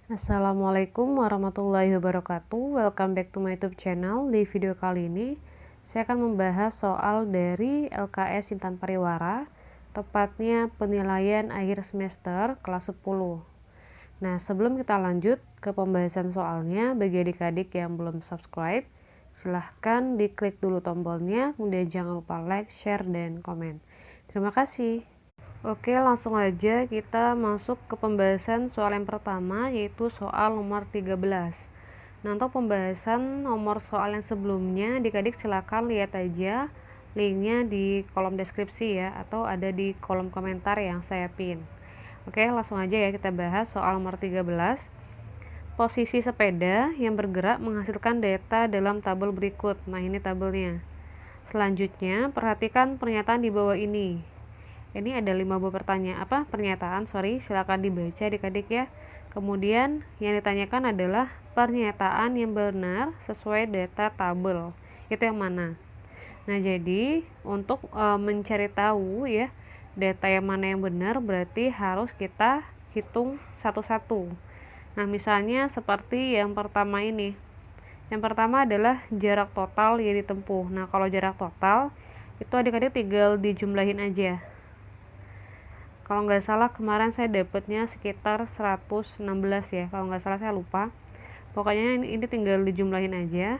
Assalamualaikum warahmatullahi wabarakatuh. Welcome back to my YouTube channel. Di video kali ini saya akan membahas soal dari LKS Intan Pariwara, tepatnya penilaian akhir semester kelas 10. Nah, sebelum kita lanjut ke pembahasan soalnya, bagi adik-adik yang belum subscribe, silahkan diklik dulu tombolnya, kemudian jangan lupa like, share, dan komen. Terima kasih. Oke, langsung aja kita masuk ke pembahasan soal yang pertama, yaitu soal nomor 13. Nah, untuk pembahasan nomor soal yang sebelumnya, adik-adik silakan lihat aja linknya di kolom deskripsi ya, atau ada di kolom komentar yang saya pin. Oke, langsung aja ya kita bahas soal nomor 13. Posisi sepeda yang bergerak menghasilkan data dalam tabel berikut. Nah, ini tabelnya. Selanjutnya, perhatikan pernyataan di bawah ini. Ini ada 5 buah pernyataan, silakan dibaca adik-adik ya. Kemudian yang ditanyakan adalah pernyataan yang benar sesuai data tabel. Itu yang mana? Nah, jadi untuk mencari tahu ya data yang mana yang benar, berarti harus kita hitung satu-satu. Nah, misalnya seperti yang pertama ini. Yang pertama adalah jarak total yang ditempuh. Nah, kalau jarak total itu adik-adik tinggal dijumlahin aja. Kalau nggak salah kemarin saya dapatnya sekitar 116 ya, kalau nggak salah, saya lupa. Pokoknya ini tinggal dijumlahin aja.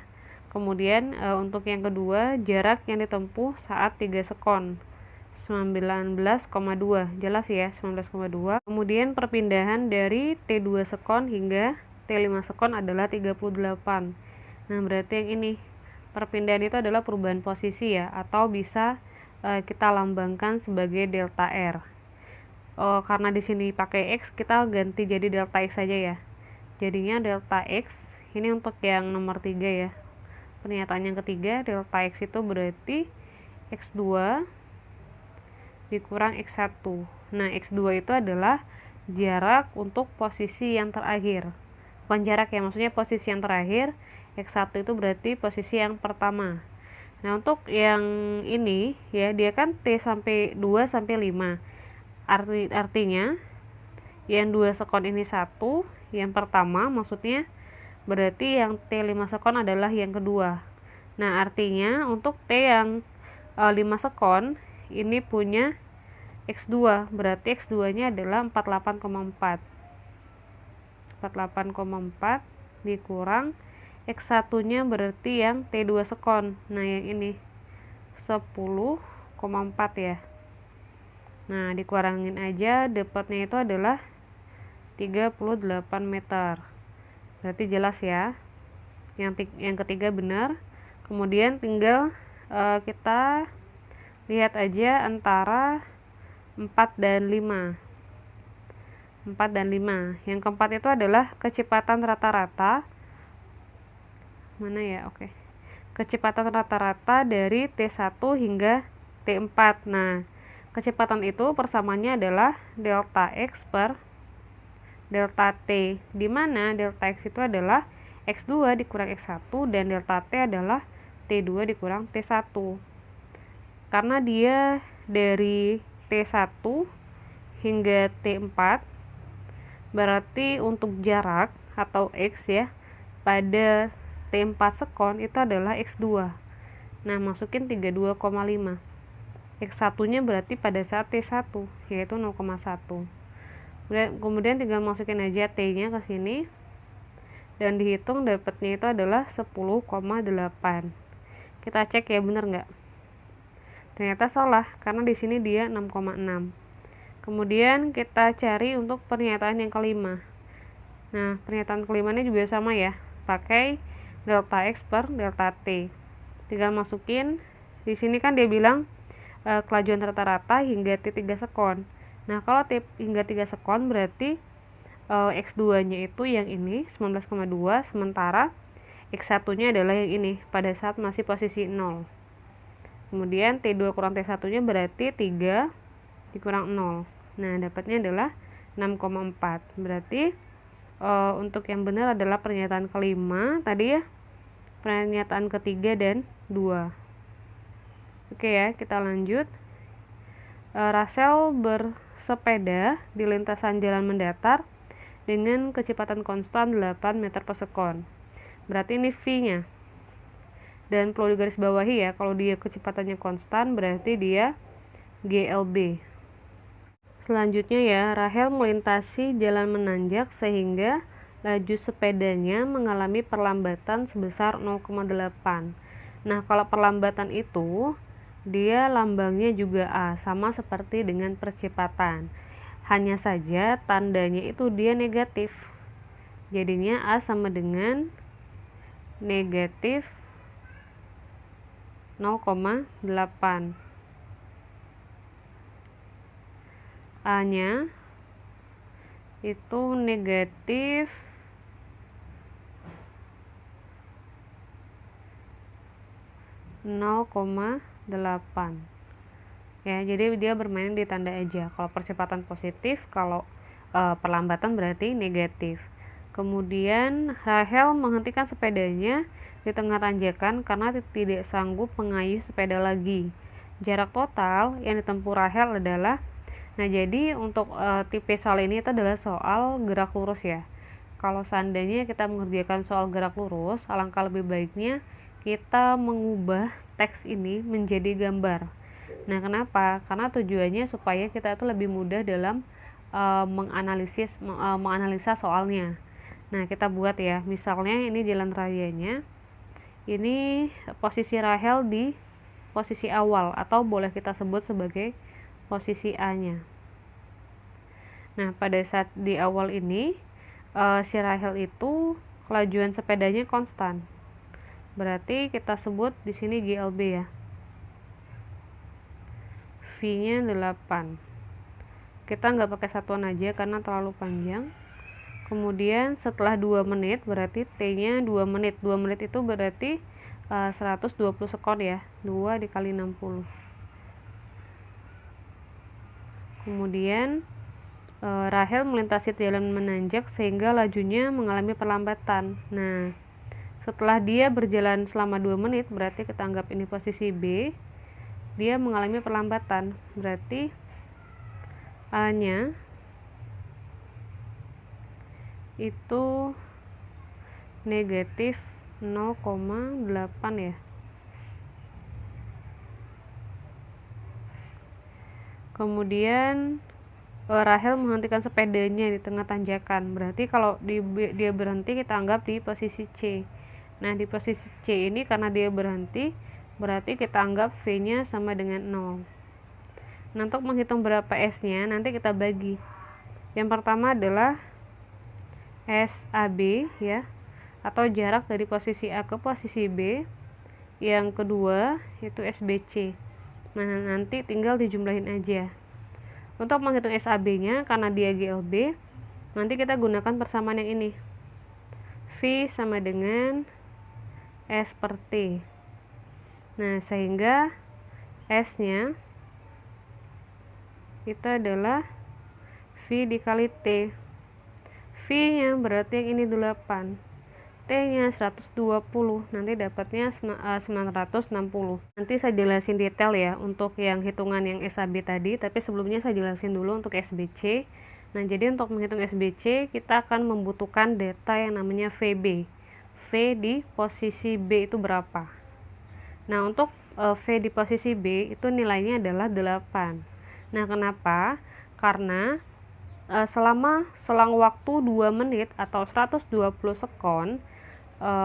Kemudian untuk yang kedua, jarak yang ditempuh saat 3 sekon 19,2, jelas ya, 19,2. Kemudian perpindahan dari T2 sekon hingga T5 sekon adalah 38. Nah, berarti yang ini perpindahan itu adalah perubahan posisi ya, atau bisa kita lambangkan sebagai delta R. Karena di sini pakai X, kita ganti jadi delta X saja ya. Jadinya delta X, ini untuk yang nomor 3 ya. Pernyataan yang ketiga, delta X itu berarti X2 dikurang X1. Nah, X2 itu adalah jarak untuk posisi yang terakhir. Bukan jarak ya, maksudnya posisi yang terakhir. X1 itu berarti posisi yang pertama. Nah, untuk yang ini ya, dia kan T sampai 2 sampai 5. Artinya yang 2 sekon ini 1, yang pertama maksudnya, berarti yang T5 sekon adalah yang kedua. Nah, artinya untuk T yang 5 sekon ini punya X2, berarti X2 nya adalah 48,4 dikurang X1 nya berarti yang T2 sekon. Nah, yang ini 10,4 ya. Nah, dikurangin aja, dapatnya itu adalah 38 meter. Berarti jelas ya. Yang ketiga benar. Kemudian tinggal kita lihat aja antara 4 dan 5. 4 dan 5. Yang keempat itu adalah kecepatan rata-rata. Mana ya? Oke. Kecepatan rata-rata dari T1 hingga T4. Nah, kecepatan itu persamaannya adalah delta X per delta T, di mana delta X itu adalah X2 dikurang X1 dan delta T adalah T2 dikurang T1. Karena dia dari T1 hingga T4, berarti untuk jarak atau X ya, pada T4 sekon itu adalah X2. Nah, masukin 32,5. X1 nya berarti pada saat T1 yaitu 0,1. Kemudian tinggal masukin aja T nya ke sini dan dihitung, dapatnya itu adalah 10,8. Kita cek ya, bener nggak? Ternyata salah karena di sini dia 6,6. Kemudian kita cari untuk pernyataan yang kelima. Nah, pernyataan kelimanya juga sama ya, pakai delta X per delta T. Tinggal masukin, di sini kan dia bilang kelajuan rata-rata hingga T3 sekon. Nah, kalau T hingga 3 sekon berarti X2 nya itu yang ini 19,2, sementara X1 nya adalah yang ini pada saat masih posisi 0. Kemudian T2 kurang T1 nya berarti 3 dikurang 0. Nah, dapatnya adalah 6,4. Berarti untuk yang benar adalah pernyataan kelima tadi ya, pernyataan ketiga dan 2. Oke ya, kita lanjut. Rachel bersepeda di lintasan jalan mendatar dengan kecepatan konstan 8 meter per sekon. Berarti ini V-nya. Dan perlu digarisbawahi ya, kalau dia kecepatannya konstan berarti dia GLB. Selanjutnya ya, Rahel melintasi jalan menanjak sehingga laju sepedanya mengalami perlambatan sebesar 0,8. Nah, kalau perlambatan itu dia lambangnya juga A, sama seperti dengan percepatan. Hanya saja tandanya itu dia negatif. Jadinya A sama dengan negatif 0,8. A-nya itu negatif 0,8 ya, jadi dia bermain di tanda aja. Kalau percepatan positif, kalau perlambatan berarti negatif. Kemudian Rahel menghentikan sepedanya di tengah tanjakan karena tidak sanggup mengayuh sepeda lagi. Jarak total yang ditempuh Rahel adalah, nah jadi untuk tipe soal ini itu adalah soal gerak lurus ya. Kalau seandainya kita mengerjakan soal gerak lurus, alangkah lebih baiknya kita mengubah teks ini menjadi gambar. Nah, kenapa? Karena tujuannya supaya kita itu lebih mudah dalam menganalisa soalnya. Nah, kita buat ya, misalnya ini jalan rayanya, ini posisi Rahel di posisi awal, atau boleh kita sebut sebagai posisi A-nya. Nah, pada saat di awal ini, si Rahel itu kelajuan sepedanya konstan. Berarti kita sebut di sini GLB ya. V-nya 8. Kita nggak pakai satuan aja karena terlalu panjang. Kemudian setelah 2 menit berarti T-nya 2 menit. 2 menit itu berarti 120 sekon ya. 2 dikali 60. Kemudian Rahel melintasi jalan menanjak sehingga lajunya mengalami perlambatan. Nah, setelah dia berjalan selama 2 menit, berarti kita anggap ini posisi B, dia mengalami perlambatan. Berarti A-nya itu negatif 0,8 ya. Kemudian Rahel menghentikan sepedanya di tengah tanjakan. Berarti kalau dia berhenti, kita anggap di posisi C. Nah, di posisi C ini karena dia berhenti, berarti kita anggap V-nya sama dengan 0. Nah, untuk menghitung berapa S-nya, nanti kita bagi. Yang pertama adalah SAB ya, atau jarak dari posisi A ke posisi B. Yang kedua itu SBC. Nah, nanti tinggal dijumlahin aja. Untuk menghitung SAB-nya, karena dia GLB, nanti kita gunakan persamaan yang ini. V sama dengan S per T. Nah, sehingga S-nya itu adalah V dikali T. V-nya berarti yang ini 8. T-nya 120. Nanti dapatnya 960. Nanti saya jelasin detail ya untuk yang hitungan yang SAB tadi, tapi sebelumnya saya jelasin dulu untuk SBC. Nah, jadi untuk menghitung SBC, kita akan membutuhkan data yang namanya VB. V di posisi B itu berapa? Nah, untuk V di posisi B itu nilainya adalah 8. Nah, kenapa? Karena selang waktu 2 menit atau 120 sekon,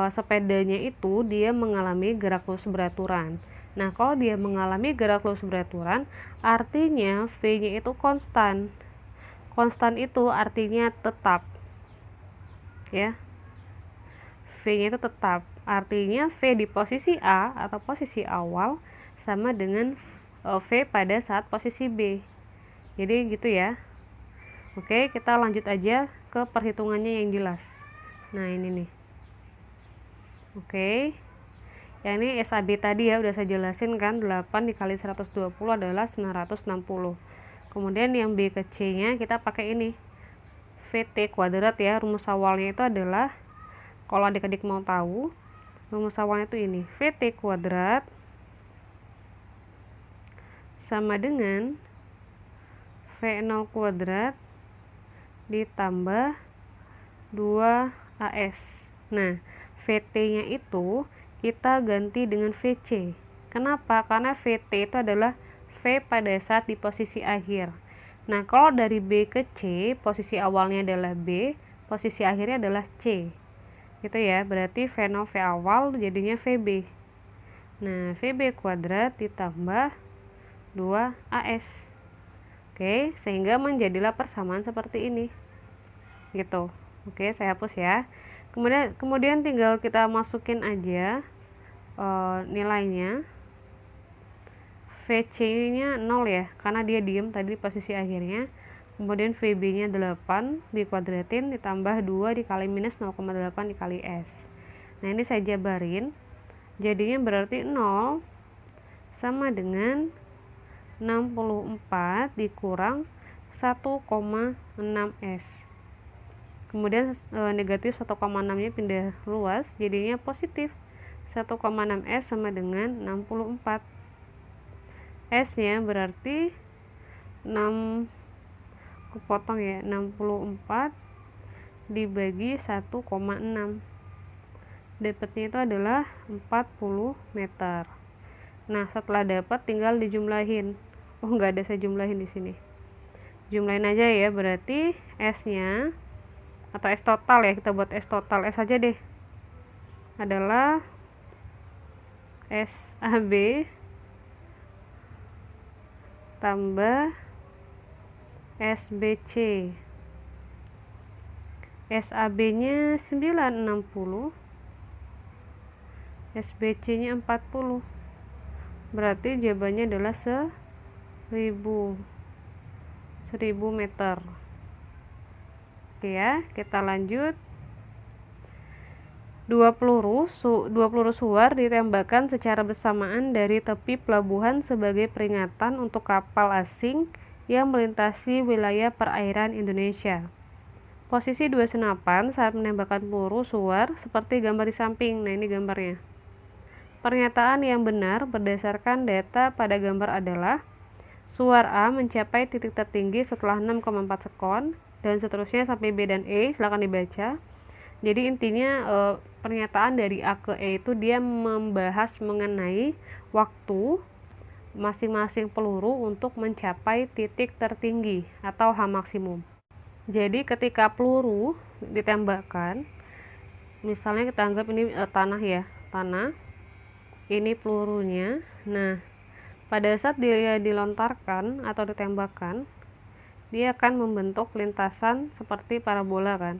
sepedanya itu dia mengalami gerak lurus beraturan. Nah, kalau dia mengalami gerak lurus beraturan, artinya V-nya itu konstan. Konstan itu artinya tetap. Ya. V-nya itu tetap. Artinya V di posisi A atau posisi awal sama dengan V pada saat posisi B. Jadi gitu ya. Oke, kita lanjut aja ke perhitungannya yang jelas. Nah, ini nih. Oke. Yang ini SAB tadi ya udah saya jelasin kan, 8 dikali 120 adalah 960. Kemudian yang B ke C-nya kita pakai ini. VT kuadrat ya, rumus awalnya itu adalah, kalau adik-adik mau tahu, rumus awalnya itu ini, VT kuadrat sama dengan V0 kuadrat ditambah 2 AS. Nah, VT-nya itu kita ganti dengan VC. Kenapa? Karena VT itu adalah V pada saat di posisi akhir. Nah, kalau dari B ke C, posisi awalnya adalah B, posisi akhirnya adalah C. Gitu ya, berarti V0 V awal jadinya VB. Nah, VB kuadrat ditambah 2 AS. Oke, sehingga menjadilah persamaan seperti ini. Gitu. Oke, saya hapus ya. Kemudian tinggal kita masukin aja nilainya. VC-nya 0 ya, karena dia diem tadi posisi akhirnya. Kemudian VB-nya 8 dikuadratin ditambah 2 dikali minus 0,8 dikali S. Nah, ini saya jabarin. Jadinya berarti 0 sama dengan 64 dikurang 1,6 S. Kemudian negatif 1,6 nya pindah luas, jadinya positif 1,6 S sama dengan 64. S nya berarti 6 kepotong ya, 64 dibagi 1,6, dapatnya itu adalah 40 meter. Nah, setelah dapat tinggal dijumlahin. Oh, nggak ada saya jumlahin di sini. Jumlahin aja ya, berarti S nya atau S total ya, kita buat S total, S aja deh, adalah SAB tambah SBC. SAB nya 960, SBC nya 40, berarti jawabannya adalah 1000 meter. Oke ya, kita lanjut. Dua peluru suar ditembakkan secara bersamaan dari tepi pelabuhan sebagai peringatan untuk kapal asing yang melintasi wilayah perairan Indonesia. Posisi dua senapan saat menembakkan peluru suar seperti gambar di samping. Nah, ini gambarnya. Pernyataan yang benar berdasarkan data pada gambar adalah suar A mencapai titik tertinggi setelah 6,4 sekon dan seterusnya sampai B dan E. Silakan dibaca. Jadi intinya pernyataan dari A ke E itu dia membahas mengenai waktu masing-masing peluru untuk mencapai titik tertinggi atau H maksimum. Jadi ketika peluru ditembakkan, misalnya kita anggap ini tanah ya, tanah, ini pelurunya. Nah, pada saat dia dilontarkan atau ditembakkan, dia akan membentuk lintasan seperti parabola kan.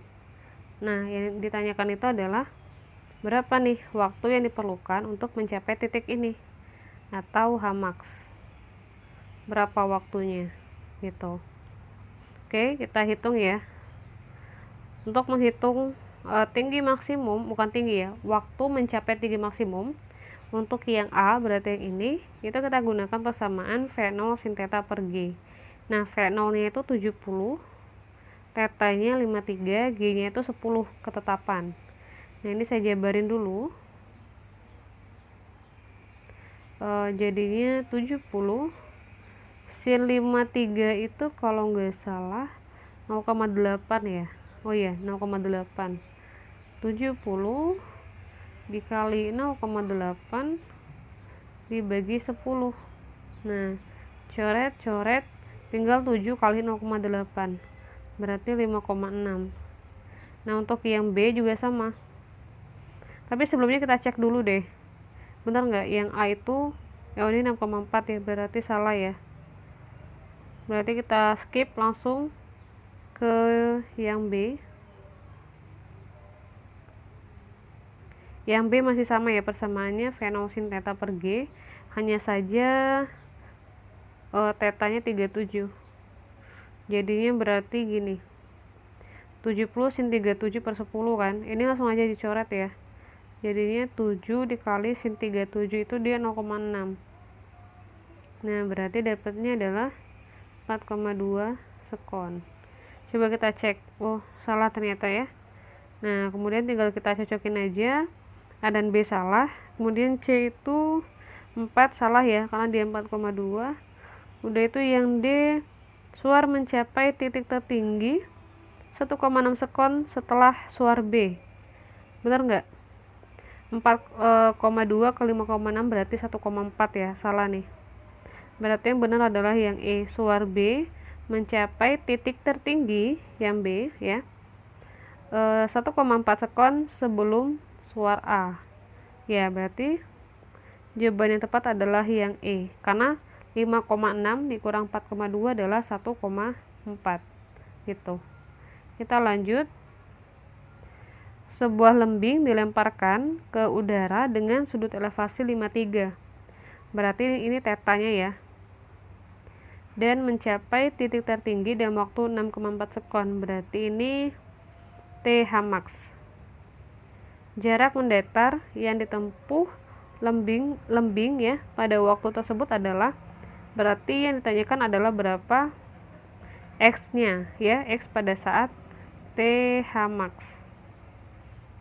Nah, yang ditanyakan itu adalah berapa nih waktu yang diperlukan untuk mencapai titik ini atau Hmax. Berapa waktunya gitu. Oke, kita hitung ya. Untuk menghitung tinggi maksimum, bukan tinggi ya, waktu mencapai tinggi maksimum untuk yang A berarti yang ini, itu kita gunakan persamaan V0 sin theta per G. Nah, V0 nya itu 70, theta nya 53, G nya itu 10 ketetapan. Nah, ini saya jabarin dulu. Jadinya 70 sin 53 itu kalau nggak salah 0,8 ya. Oh iya, 0,8. 70 dikali 0,8 dibagi 10. Nah, coret-coret tinggal 7 kali 0,8 berarti 5,6. Nah, untuk yang B juga sama, tapi sebelumnya kita cek dulu deh, benar nggak yang A itu ini 6,4 ya, berarti salah ya, berarti kita skip langsung ke yang B. Yang B masih sama ya persamaannya V0 sin theta per G, hanya saja tetanya 37. Jadinya berarti gini, 70 sin 37 per 10 kan, ini langsung aja dicoret ya, jadinya 7 dikali sin 37 itu dia 0,6. Nah, berarti dapatnya adalah 4,2 sekon. Coba kita cek, oh salah ternyata ya. Nah, kemudian tinggal kita cocokin aja, A dan B salah, kemudian C itu 4 salah ya, karena dia 4,2. Udah itu yang D, suar mencapai titik tertinggi 1,6 sekon setelah suar B. Benar nggak? 4,2 ke 5,6 berarti 1,4 ya, salah nih. Berarti yang benar adalah yang E, suar B mencapai titik tertinggi yang B ya 1,4 sekon sebelum suar A. Ya, berarti jawaban yang tepat adalah yang E, karena 5,6 dikurang 4,2 adalah 1,4 gitu. Kita lanjut. Sebuah lembing dilemparkan ke udara dengan sudut elevasi 53. Berarti ini tetanya ya. Dan mencapai titik tertinggi dalam waktu 6,4 sekon. Berarti ini TH max. Jarak mendatar yang ditempuh lembing ya pada waktu tersebut adalah, berarti yang ditanyakan adalah berapa X-nya ya, X pada saat TH max.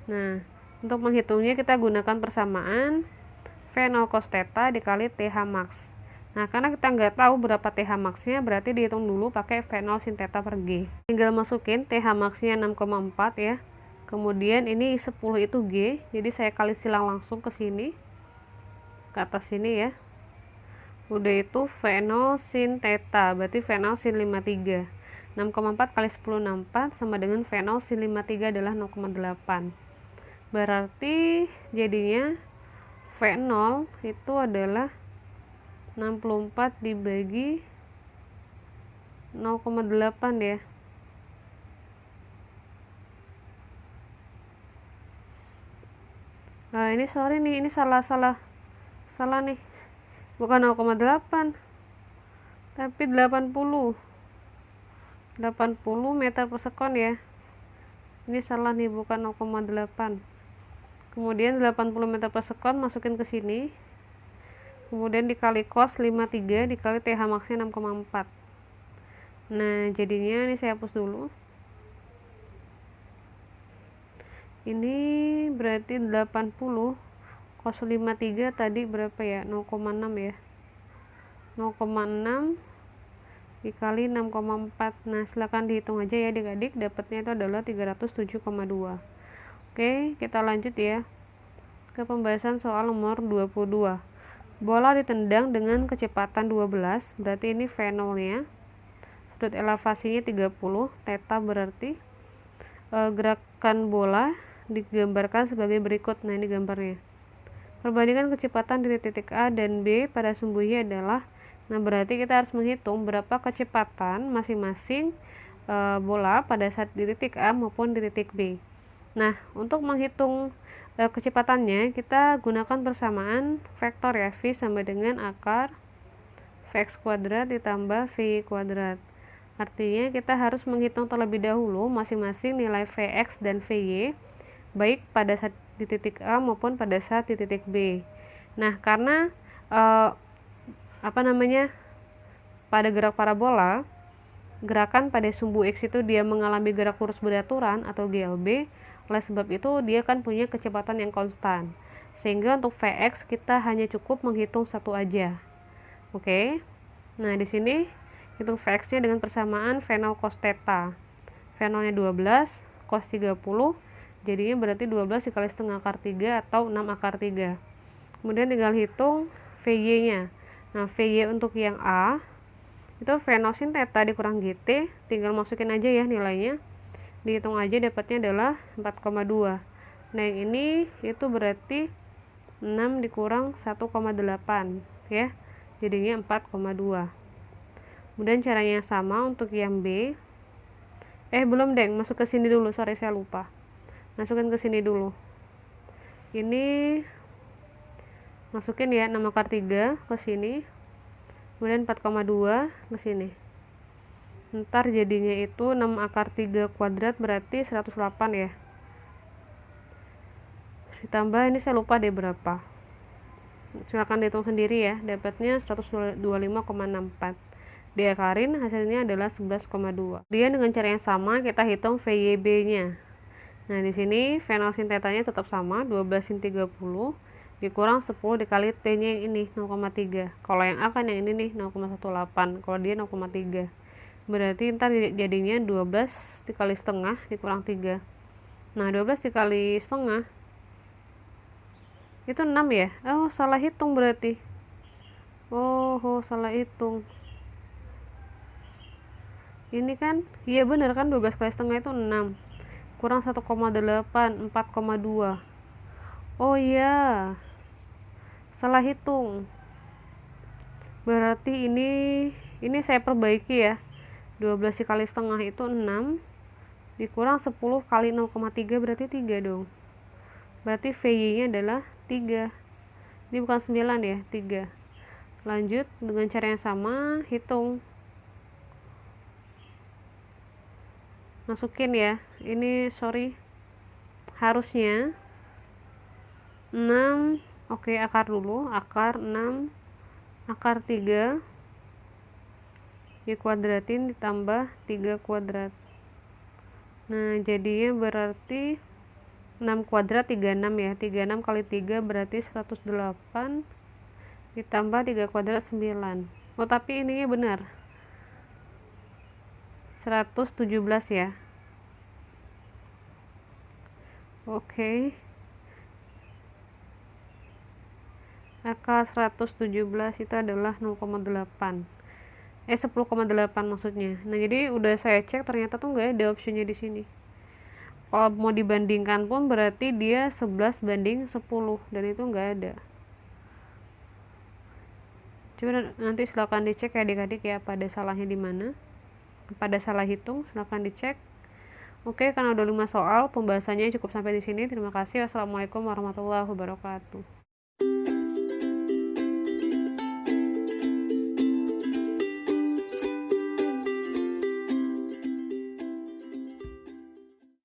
Nah, untuk menghitungnya kita gunakan persamaan V0 cos theta dikali TH max. Nah, karena kita nggak tahu berapa TH max-nya, berarti dihitung dulu pakai V0 sin theta per G. Tinggal masukin TH max-nya 6,4 ya. Kemudian ini 10 itu G, jadi saya kali silang langsung ke sini, ke atas sini ya. Udah itu V0 sin theta, berarti V0 sin 53. 6,4 kali 10 64 sama dengan V0 sin 53 adalah 0,8. Berarti jadinya V0 itu adalah 64 dibagi 0,8 ya. Nah, ini sorry nih, ini salah nih. Bukan 0,8 tapi 80 meter per sekon ya. Ini salah nih, bukan 0,8. Kemudian 80 meter per sekon masukin ke sini. Kemudian dikali cos 53 dikali TH max-nya 6,4. Nah, jadinya ini saya hapus dulu. Ini berarti 80 cos 53 tadi berapa ya? 0,6 ya. 0,6 dikali 6,4. Nah, silakan dihitung aja ya adik-adik, dapatnya itu adalah 307,2. Oke, kita lanjut ya ke pembahasan soal nomor 22. Bola ditendang dengan kecepatan 12, berarti ini V0 nya. Sudut elevasinya 30, theta berarti gerakan bola digambarkan sebagai berikut. Nah, ini gambarnya. Perbandingan kecepatan di titik A dan B pada sumbu Y adalah, nah berarti kita harus menghitung berapa kecepatan masing-masing bola pada saat di titik A maupun di titik B. Nah, untuk menghitung kecepatannya kita gunakan persamaan vektor ya, V sama dengan akar Vx kuadrat ditambah Vy kuadrat. Artinya kita harus menghitung terlebih dahulu masing-masing nilai Vx dan Vy baik pada saat di titik A maupun pada saat di titik B. Nah, karena pada gerak parabola, gerakan pada sumbu X itu dia mengalami gerak lurus beraturan atau GLB. Oleh sebab itu dia kan punya kecepatan yang konstan, sehingga untuk Vx kita hanya cukup menghitung satu aja. Oke. Nah, di sini hitung Vx nya dengan persamaan V0 cos theta. V0 nya 12 cos 30, jadinya berarti 12 dikali setengah akar 3 atau 6 akar 3. Kemudian tinggal hitung Vy nya. Nah, Vy untuk yang A itu V0 sin theta dikurang GT, tinggal masukin aja ya nilainya, dihitung aja dapatnya adalah 4,2. Nah, yang ini itu berarti 6 dikurang 1,8 ya, jadinya 4,2. Kemudian caranya sama untuk yang B. Belum deng, masuk ke sini dulu, sorry saya lupa, masukin ke sini dulu. Ini masukin ya 6 akar 3 ke sini, kemudian 4,2 ke sini. Ntar jadinya itu 6 akar 3 kuadrat berarti 108 ya. Ditambah ini saya lupa deh berapa. Silakan dihitung sendiri ya. Dapatnya 125,64. Diakarin hasilnya adalah 11,2. Kemudian dengan cara yang sama kita hitung VYB-nya. Nah, di sini V0 sin theta-nya tetap sama, 12 sin 30 dikurang 10 dikali T-nya yang ini 0,3. Kalau yang A kan yang ini nih 0,18, kalau dia 0,3. berarti ntar jadinya 12 dikali setengah dikurang 3. Nah 12 dikali setengah itu 6 ya. Oh salah hitung berarti. Salah hitung. Ini kan iya bener kan, 12 kali setengah itu 6 kurang 1,8 4,2. Oh iya salah hitung. Berarti ini saya perbaiki ya. 12 dikali setengah itu 6 dikurang 10 kali 0,3 berarti 3 dong. Berarti VY nya adalah 3. Ini bukan 9 ya, 3. Lanjut dengan cara yang sama, hitung. Masukin ya. Ini sorry. Harusnya 6. Oke, akar dulu. Akar 6 akar 3 dikuadratin ditambah 3 kuadrat. Nah jadinya berarti 6 kuadrat 36 ya. 36 kali 3 berarti 108 ditambah 3 kuadrat 9. Oh tapi ininya benar 117 ya. Oke. Akar 117 itu adalah 0,8. 10,8 maksudnya. Nah, jadi udah saya cek ternyata tuh nggak ada opsinya di sini. Kalau mau dibandingkan pun berarti dia 11 banding 10 dan itu nggak ada. Coba nanti silakan dicek ya adik-adik ya, pada salahnya di mana. Pada salah hitung silakan dicek. Oke, karena udah 5 soal, pembahasannya cukup sampai di sini. Terima kasih. Wassalamualaikum warahmatullahi wabarakatuh.